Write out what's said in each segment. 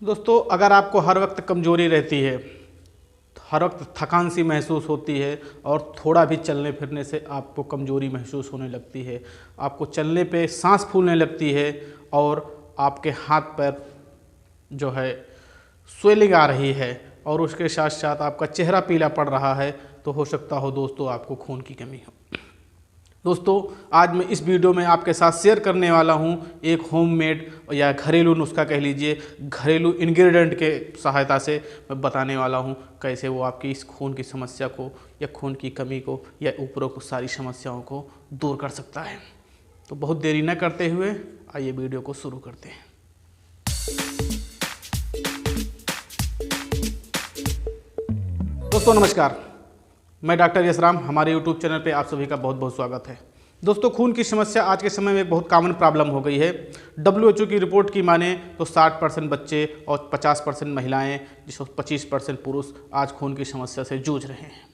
दोस्तों, अगर आपको हर वक्त कमज़ोरी रहती है, हर वक्त थकान सी महसूस होती है और थोड़ा भी चलने फिरने से आपको कमज़ोरी महसूस होने लगती है, आपको चलने पे सांस फूलने लगती है और आपके हाथ पैर जो है स्वेलिंग आ रही है और उसके साथ साथ आपका चेहरा पीला पड़ रहा है, तो हो सकता हो दोस्तों आपको खून की कमी हो। दोस्तों, आज मैं इस वीडियो में आपके साथ शेयर करने वाला हूं एक होममेड या घरेलू नुस्खा कह लीजिए, घरेलू इंग्रेडिएंट के सहायता से मैं बताने वाला हूं कैसे वो आपकी इस खून की समस्या को या खून की कमी को या उपरोक्त सारी समस्याओं को दूर कर सकता है। तो बहुत देरी न करते हुए आइए वीडियो को शुरू करते हैं। दोस्तों नमस्कार, मैं डॉक्टर यशराम, हमारे यूट्यूब चैनल पे आप सभी का बहुत बहुत स्वागत है। दोस्तों, खून की समस्या आज के समय में एक बहुत कॉमन प्रॉब्लम हो गई है। WHO की रिपोर्ट की माने तो 60% बच्चे और 50% महिलाएं, जिसको 25% पुरुष आज खून की समस्या से जूझ रहे हैं।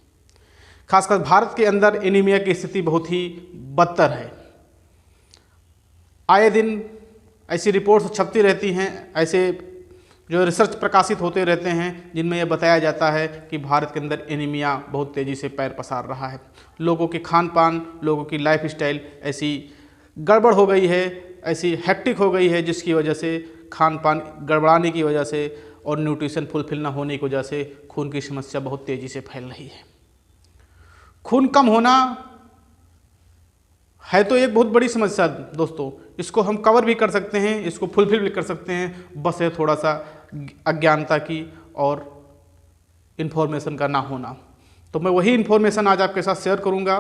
खासकर भारत के अंदर एनीमिया की स्थिति बहुत ही बदतर है। आए दिन ऐसी रिपोर्ट्स छपती रहती हैं, ऐसे जो रिसर्च प्रकाशित होते रहते हैं जिनमें यह बताया जाता है कि भारत के अंदर एनीमिया बहुत तेज़ी से पैर पसार रहा है। लोगों के खान पान, लोगों की लाइफ स्टाइल ऐसी गड़बड़ हो गई है, ऐसी हेक्टिक हो गई है, जिसकी वजह से खान पान गड़बड़ाने की वजह से और न्यूट्रिशन फुलफिल ना होने की वजह से खून की समस्या बहुत तेज़ी से फैल रही है। खून कम होना है तो एक बहुत बड़ी समस्या दोस्तों, इसको हम कवर भी कर सकते हैं, इसको फुलफिल भी कर सकते हैं, बस है थोड़ा सा अज्ञानता की और इन्फॉर्मेशन का ना होना। तो मैं वही इन्फॉर्मेशन आज आपके साथ शेयर करूंगा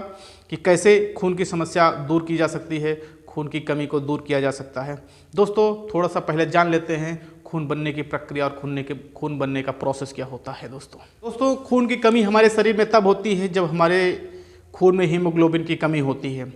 कि कैसे खून की समस्या दूर की जा सकती है, खून की कमी को दूर किया जा सकता है। दोस्तों, थोड़ा सा पहले जान लेते हैं खून बनने की प्रक्रिया और खून बनने का प्रोसेस क्या होता है। दोस्तों, खून की कमी हमारे शरीर में तब होती है जब हमारे खून में हीमोग्लोबिन की कमी होती है।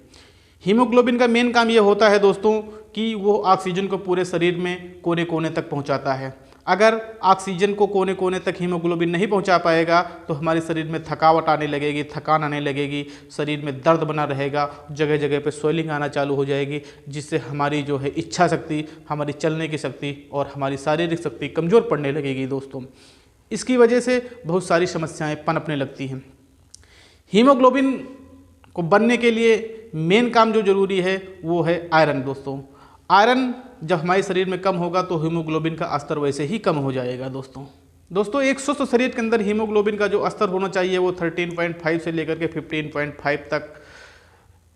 हीमोग्लोबिन का मेन काम ये होता है दोस्तों कि वो ऑक्सीजन को पूरे शरीर में कोने कोने तक पहुंचाता है। अगर ऑक्सीजन को कोने कोने तक हीमोग्लोबिन नहीं पहुंचा पाएगा तो हमारे शरीर में थकावट आने लगेगी, थकान आने लगेगी, शरीर में दर्द बना रहेगा, जगह जगह पे स्वेलिंग आना चालू हो जाएगी, जिससे हमारी जो है इच्छा शक्ति, हमारी चलने की शक्ति और हमारी शारीरिक शक्ति कमज़ोर पड़ने लगेगी। दोस्तों, इसकी वजह से बहुत सारी समस्याएँ पनपने लगती हैं। हीमोग्लोबिन को बनने के लिए मेन काम जो जरूरी है वो है आयरन। दोस्तों, आयरन जब हमारे शरीर में कम होगा तो हीमोग्लोबिन का स्तर वैसे ही कम हो जाएगा। दोस्तों एक स्वस्थ शरीर के अंदर हीमोग्लोबिन का जो स्तर होना चाहिए वो 13.5 से लेकर के 15.5 तक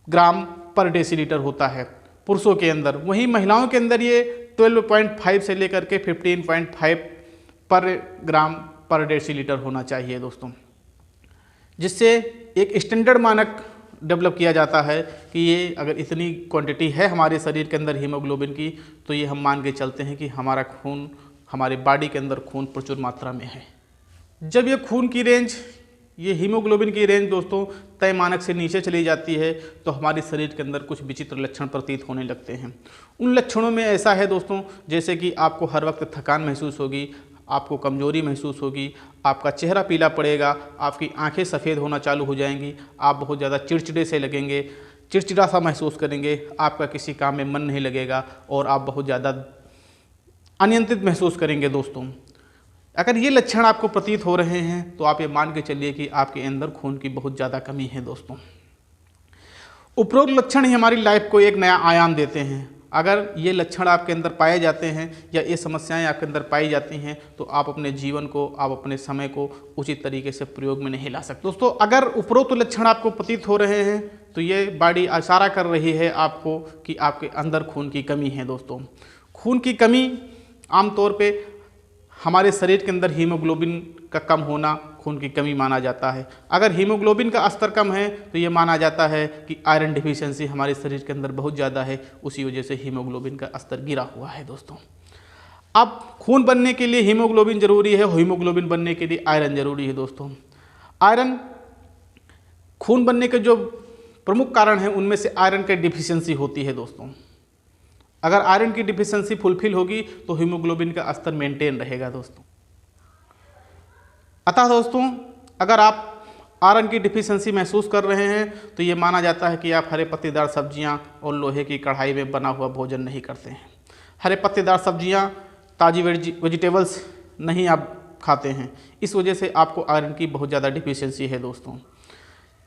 ग्राम पर डेसीलीटर होता है पुरुषों के अंदर। वहीं महिलाओं के अंदर ये 12.5 से लेकर के 15.5 पर ग्राम पर डेसीलीटर होना चाहिए दोस्तों, जिससे एक स्टैंडर्ड मानक डेवलप किया जाता है कि ये अगर इतनी क्वांटिटी है हमारे शरीर के अंदर हीमोग्लोबिन की, तो ये हम मान के चलते हैं कि हमारा खून, हमारे बॉडी के अंदर खून प्रचुर मात्रा में है। जब ये खून की रेंज, ये हीमोग्लोबिन की रेंज दोस्तों तय मानक से नीचे चली जाती है तो हमारे शरीर के अंदर कुछ विचित्र लक्षण प्रतीत होने लगते हैं। उन लक्षणों में ऐसा है दोस्तों, जैसे कि आपको हर वक्त थकान महसूस होगी, आपको कमजोरी महसूस होगी, आपका चेहरा पीला पड़ेगा, आपकी आंखें सफ़ेद होना चालू हो जाएंगी, आप बहुत ज़्यादा चिड़चिड़े से लगेंगे, चिड़चिड़ा सा महसूस करेंगे, आपका किसी काम में मन नहीं लगेगा और आप बहुत ज़्यादा अनियंत्रित महसूस करेंगे। दोस्तों, अगर ये लक्षण आपको प्रतीत हो रहे हैं तो आप ये मान के चलिए कि आपके अंदर खून की बहुत ज़्यादा कमी है। दोस्तों, उपरोक्त लक्षण ही हमारी लाइफ को एक नया आयाम देते हैं। अगर ये लक्षण आपके अंदर पाए जाते हैं या ये समस्याएं आपके अंदर पाई जाती हैं तो आप अपने जीवन को, आप अपने समय को उचित तरीके से प्रयोग में नहीं ला सकते। दोस्तों, अगर उपरोक्त लक्षण आपको प्रतीत हो रहे हैं तो ये बॉडी इशारा कर रही है आपको कि आपके अंदर खून की कमी है। दोस्तों, खून की कमी आमतौर पे हमारे शरीर के अंदर हीमोग्लोबिन का कम होना खून की कमी माना जाता है। अगर हीमोग्लोबिन का स्तर कम है तो ये माना जाता है कि आयरन डिफिशियंसी हमारे शरीर के अंदर बहुत ज़्यादा है, उसी वजह से हीमोग्लोबिन का स्तर गिरा हुआ है। दोस्तों, अब खून बनने के लिए हीमोग्लोबिन जरूरी है, हीमोग्लोबिन बनने के लिए आयरन जरूरी है। दोस्तों, आयरन खून बनने के जो प्रमुख कारण हैं उनमें से आयरन की डिफिशियंसी होती है। दोस्तों, अगर आयरन की डिफिशियंसी फुलफिल होगी तो हीमोग्लोबिन का स्तर मेंटेन रहेगा। दोस्तों, अतः दोस्तों अगर आप आयरन की डिफिशियंसी महसूस कर रहे हैं तो ये माना जाता है कि आप हरे पत्तेदार सब्जियां और लोहे की कढ़ाई में बना हुआ भोजन नहीं करते हैं। हरे पत्तेदार सब्जियां ताज़ी वेजिटेबल्स नहीं आप खाते हैं, इस वजह से आपको आयरन की बहुत ज़्यादा डिफिशियंसी है दोस्तों।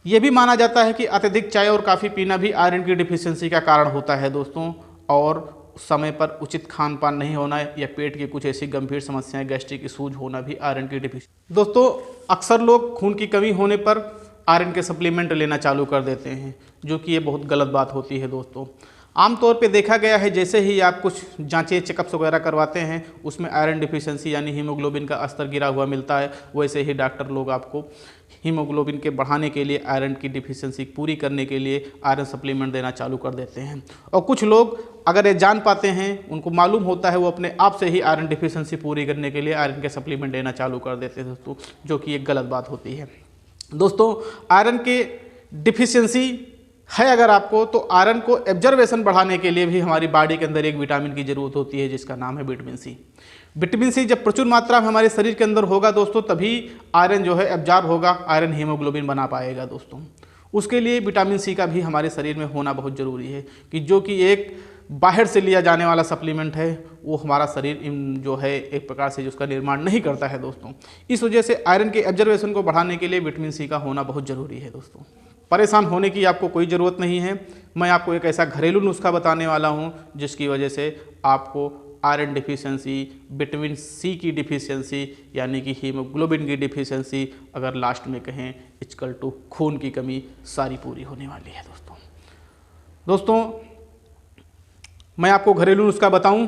ये भी माना जाता है कि अत्यधिक चाय और काफ़ी पीना भी आयरन की डिफिशियंसी का कारण होता है दोस्तों, और समय पर उचित खान पान नहीं होना या पेट की कुछ ऐसी गंभीर समस्याएं, गैस्ट्रिक इशूज होना भी आयरन की डिफिशियंसी। दोस्तों अक्सर लोग खून की कमी होने पर आयरन के सप्लीमेंट लेना चालू कर देते हैं, जो कि ये बहुत गलत बात होती है दोस्तों। आमतौर पे देखा गया है जैसे ही आप कुछ जांचें चेकअप्स वगैरह करवाते हैं उसमें आयरन डिफिशियंसी यानी हीमोग्लोबिन का स्तर गिरा हुआ मिलता है, वैसे ही डॉक्टर लोग आपको हीमोग्लोबिन के बढ़ाने के लिए, आयरन की डिफिशियंसी पूरी करने के लिए आयरन सप्लीमेंट देना चालू कर देते हैं। और कुछ लोग अगर ये जान पाते हैं, उनको मालूम होता है, वो अपने आप से ही आयरन डिफिशियंसी पूरी करने के लिए आयरन के सप्लीमेंट देना चालू कर देते हैं दोस्तों, जो कि एक गलत बात होती है। दोस्तों आयरन के डिफिशियंसी है अगर आपको, तो आयरन को एब्जर्वेशन बढ़ाने के लिए भी हमारी बॉडी के अंदर एक विटामिन की ज़रूरत होती है जिसका नाम है विटामिन सी। विटामिन सी जब प्रचुर मात्रा में हमारे शरीर के अंदर होगा दोस्तों, तभी आयरन जो है एब्जॉर्ब होगा, आयरन हीमोग्लोबिन बना पाएगा दोस्तों। उसके लिए विटामिन सी का भी हमारे शरीर में होना बहुत ज़रूरी है, कि जो कि एक बाहर से लिया जाने वाला सप्लीमेंट है, वो हमारा शरीर जो है एक प्रकार से उसका निर्माण नहीं करता है दोस्तों। इस वजह से आयरन के एब्जर्वेशन को बढ़ाने के लिए विटामिन सी का होना बहुत ज़रूरी है दोस्तों। परेशान होने की आपको कोई ज़रूरत नहीं है, मैं आपको एक ऐसा घरेलू नुस्खा बताने वाला हूँ जिसकी वजह से आपको आयरन डिफिशियंसी, विटामिन सी की डिफिशियंसी यानी कि हीमोग्लोबिन की डिफिशियंसी, अगर लास्ट में कहें इक्वल टू खून की कमी, सारी पूरी होने वाली है दोस्तों। मैं आपको घरेलू नुस्खा बताऊं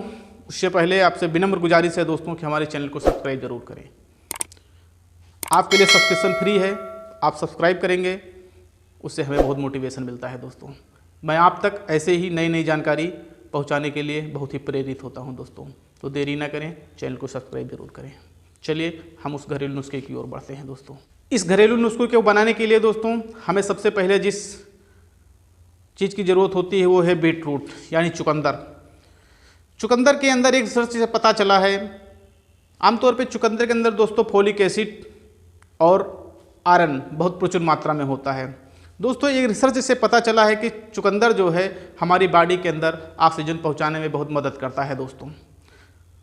उससे पहले आपसे विनम्र गुजारिश है दोस्तों कि हमारे चैनल को सब्सक्राइब जरूर करें। आपके लिए सब्सक्रिप्शन फ्री है, आप सब्सक्राइब करेंगे उससे हमें बहुत मोटिवेशन मिलता है दोस्तों। मैं आप तक ऐसे ही नई नई जानकारी पहुंचाने के लिए बहुत ही प्रेरित होता हूं दोस्तों। तो देरी ना करें, चैनल को सब्सक्राइब जरूर करें। चलिए हम उस घरेलू नुस्खे की ओर बढ़ते हैं दोस्तों। इस घरेलू नुस्खे को बनाने के लिए दोस्तों हमें सबसे पहले जिस चीज़ की ज़रूरत होती है वो है बीटरूट यानी चुकंदर। चुकंदर के अंदर एक रिसर्च से पता चला है, आमतौर पे चुकंदर के अंदर दोस्तों फोलिक एसिड और आयरन बहुत प्रचुर मात्रा में होता है दोस्तों। एक रिसर्च से पता चला है कि चुकंदर जो है हमारी बॉडी के अंदर ऑक्सीजन पहुंचाने में बहुत मदद करता है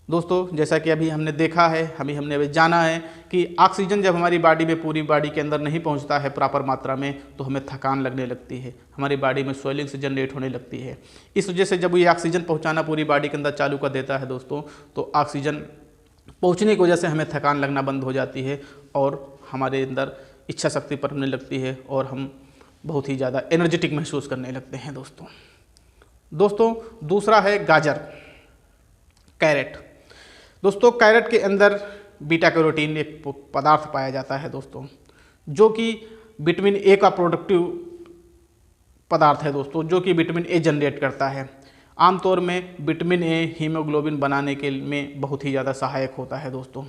दोस्तों जैसा कि अभी हमने देखा है, हमने अभी जाना है कि ऑक्सीजन जब हमारी बॉडी में, पूरी बॉडी के अंदर नहीं पहुंचता है प्रॉपर मात्रा में, तो हमें थकान लगने लगती है, हमारी बॉडी में स्वेलिंग से जनरेट होने लगती है। इस वजह से जब ये ऑक्सीजन पहुंचाना पूरी बॉडी के अंदर चालू कर देता है दोस्तों, तो ऑक्सीजन पहुँचने की वजह से हमें थकान लगना बंद हो जाती है और हमारे अंदर इच्छा शक्ति बढ़ने लगती है और हम बहुत ही ज़्यादा एनर्जेटिक महसूस करने लगते हैं दोस्तों। दूसरा है गाजर, कैरेट। दोस्तों कैरेट के अंदर बीटा कैरोटीन एक पदार्थ पाया जाता है दोस्तों, जो कि विटामिन ए का प्रोडक्टिव पदार्थ है दोस्तों, जो कि विटामिन ए जनरेट करता है। आमतौर में विटामिन ए हीमोग्लोबिन बनाने के में बहुत ही ज़्यादा सहायक होता है दोस्तों।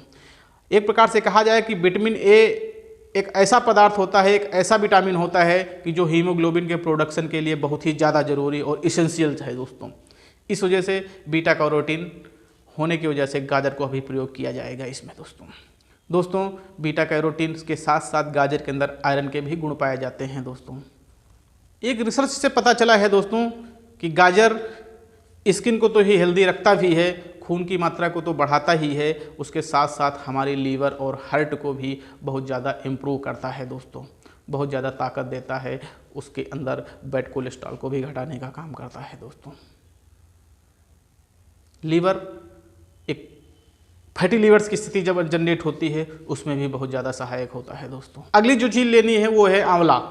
एक प्रकार से कहा जाए कि विटामिन ए एक ऐसा पदार्थ होता है, एक ऐसा विटामिन होता है कि जो हीमोग्लोबिन के प्रोडक्शन के लिए बहुत ही ज़्यादा ज़रूरी और इसेंशियल है दोस्तों। इस वजह से बीटा कैरोटीन होने की वजह से गाजर को अभी प्रयोग किया जाएगा इसमें दोस्तों। बीटा कैरोटीन के साथ साथ गाजर के अंदर आयरन के भी गुण पाए जाते हैं दोस्तों। एक रिसर्च से पता चला है दोस्तों कि गाजर स्किन को तो ही हेल्दी रखता भी है, खून की मात्रा को तो बढ़ाता ही है, उसके साथ साथ हमारे लीवर और हार्ट को भी बहुत ज़्यादा इम्प्रूव करता है दोस्तों, बहुत ज़्यादा ताकत देता है, उसके अंदर बैड कोलेस्ट्रॉल को भी घटाने का काम करता है दोस्तों। लीवर एक फैटी लीवर्स की स्थिति जब जनरेट होती है उसमें भी बहुत ज़्यादा सहायक होता है दोस्तों। अगली जो चीज़ लेनी है वो है आंवला।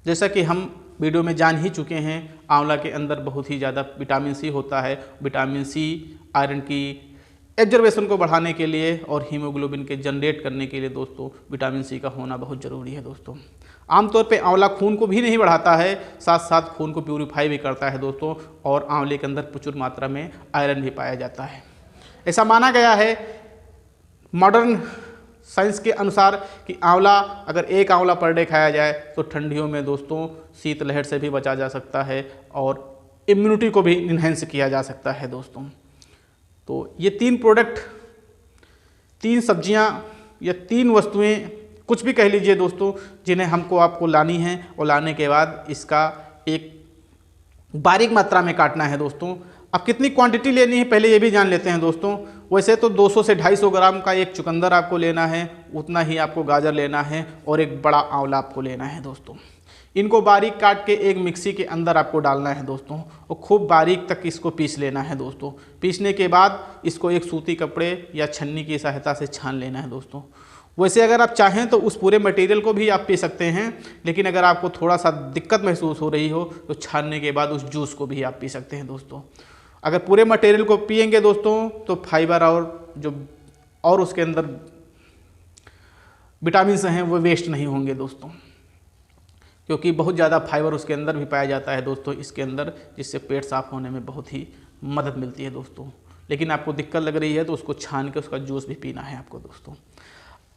जैसा कि हम वीडियो में जान ही चुके हैं, आंवला के अंदर बहुत ही ज़्यादा विटामिन सी होता है। विटामिन सी आयरन की एब्जर्वेशन को बढ़ाने के लिए और हीमोग्लोबिन के जनरेट करने के लिए दोस्तों विटामिन सी का होना बहुत ज़रूरी है दोस्तों। आमतौर पे आंवला खून को भी नहीं बढ़ाता है, साथ साथ खून को प्यूरिफाई भी करता है दोस्तों, और आंवले के अंदर प्रचुर मात्रा में आयरन भी पाया जाता है। ऐसा माना गया है मॉडर्न साइंस के अनुसार कि आंवला, अगर एक आंवला पर डे खाया जाए तो ठंडियों में दोस्तों शीतलहर से भी बचा जा सकता है और इम्यूनिटी को भी इन्हेंस किया जा सकता है दोस्तों। तो ये तीन प्रोडक्ट, तीन सब्जियां या तीन वस्तुएं, कुछ भी कह लीजिए दोस्तों, जिन्हें हमको आपको लानी है और लाने के बाद इसका एक बारीक मात्रा में काटना है दोस्तों। अब कितनी क्वांटिटी लेनी है पहले ये भी जान लेते हैं दोस्तों। वैसे तो 200 से 250 ग्राम का एक चुकंदर आपको लेना है, उतना ही आपको गाजर लेना है और एक बड़ा आंवला आपको लेना है दोस्तों। इनको बारीक काट के एक मिक्सी के अंदर आपको डालना है दोस्तों और खूब बारीक तक इसको पीस लेना है दोस्तों। पीसने के बाद इसको एक सूती कपड़े या छन्नी की सहायता से छान लेना है दोस्तों। वैसे अगर आप चाहें तो उस पूरे मटेरियल को भी आप पी सकते हैं, लेकिन अगर आपको थोड़ा सा दिक्कत महसूस हो रही हो तो छानने के बाद उस जूस को भी आप पी सकते हैं दोस्तों। अगर पूरे मटेरियल को पिएंगे दोस्तों तो फाइबर और उसके अंदर विटामिन्स हैं वो वेस्ट नहीं होंगे दोस्तों, क्योंकि बहुत ज़्यादा फाइबर उसके अंदर भी पाया जाता है दोस्तों इसके अंदर, जिससे पेट साफ होने में बहुत ही मदद मिलती है दोस्तों। लेकिन आपको दिक्कत लग रही है तो उसको छान के उसका जूस भी पीना है आपको दोस्तों।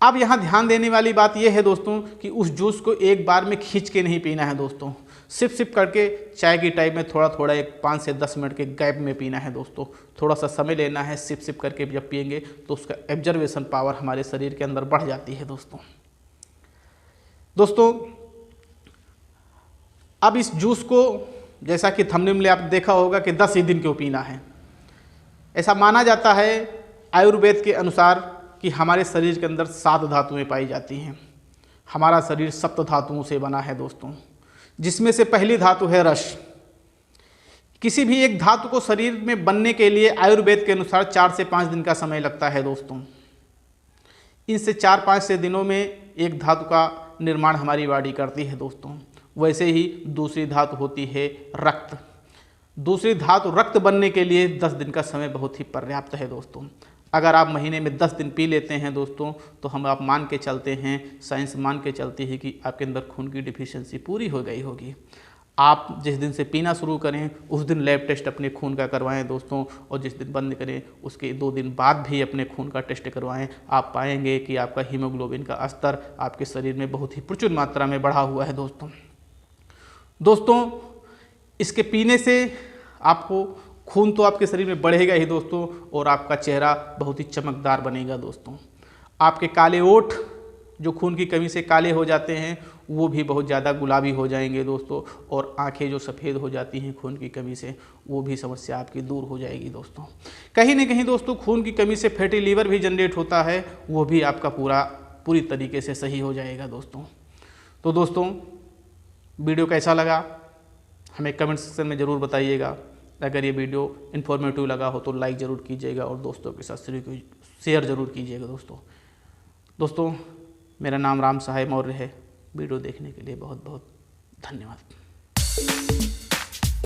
अब यहाँ ध्यान देने वाली बात यह है दोस्तों कि उस जूस को एक बार में खींच के नहीं पीना है दोस्तों, सिप सिप करके चाय की टाइप में थोड़ा थोड़ा एक 5 से 10 मिनट के गैप में पीना है दोस्तों। थोड़ा सा समय लेना है, सिप सिप करके जब पिएंगे तो उसका एब्जर्वेशन पावर हमारे शरीर के अंदर बढ़ जाती है दोस्तों। अब इस जूस को जैसा कि थंबनेल में आप देखा होगा कि 10 ही दिन क्यों पीना है। ऐसा माना जाता है आयुर्वेद के अनुसार कि हमारे शरीर के अंदर 7 धातुएं पाई जाती हैं। हमारा शरीर 7 धातुओं से बना है दोस्तों, जिसमें से पहली धातु है रस। किसी भी एक धातु को शरीर में बनने के लिए आयुर्वेद के अनुसार 4 से 5 दिन का समय लगता है दोस्तों। इनसे 4-5 से दिनों में एक धातु का निर्माण हमारी बॉडी करती है दोस्तों। वैसे ही दूसरी धातु होती है रक्त। दूसरी धातु रक्त बनने के लिए 10 दिन का समय बहुत ही पर्याप्त है दोस्तों। अगर आप महीने में 10 दिन पी लेते हैं दोस्तों तो आप मान के चलते हैं, साइंस मान के चलती है कि आपके अंदर खून की डिफिशियंसी पूरी हो गई होगी। आप जिस दिन से पीना शुरू करें उस दिन लैब टेस्ट अपने खून का करवाएं दोस्तों, और जिस दिन बंद करें उसके 2 दिन बाद भी अपने खून का टेस्ट करवाएं। आप पाएंगे कि आपका हीमोग्लोबिन का स्तर आपके शरीर में बहुत ही प्रचुर मात्रा में बढ़ा हुआ है दोस्तों। इसके पीने से आपको खून तो आपके शरीर में बढ़ेगा ही दोस्तों, और आपका चेहरा बहुत ही चमकदार बनेगा दोस्तों। आपके काले ओठ जो खून की कमी से काले हो जाते हैं वो भी बहुत ज़्यादा गुलाबी हो जाएंगे दोस्तों, और आंखें जो सफ़ेद हो जाती हैं खून की कमी से वो भी समस्या आपकी दूर हो जाएगी दोस्तों। कहीं ना कहीं दोस्तों खून की कमी से फैटी लीवर भी जनरेट होता है, वो भी आपका पूरी तरीके से सही हो जाएगा दोस्तों। तो दोस्तों वीडियो कैसा लगा हमें कमेंट सेक्शन में ज़रूर बताइएगा। अगर ये वीडियो इन्फॉर्मेटिव लगा हो तो लाइक ज़रूर कीजिएगा और दोस्तों के साथ शेयर ज़रूर कीजिएगा दोस्तों। मेरा नाम राम सहाय मौर्य है। वीडियो देखने के लिए बहुत बहुत धन्यवाद।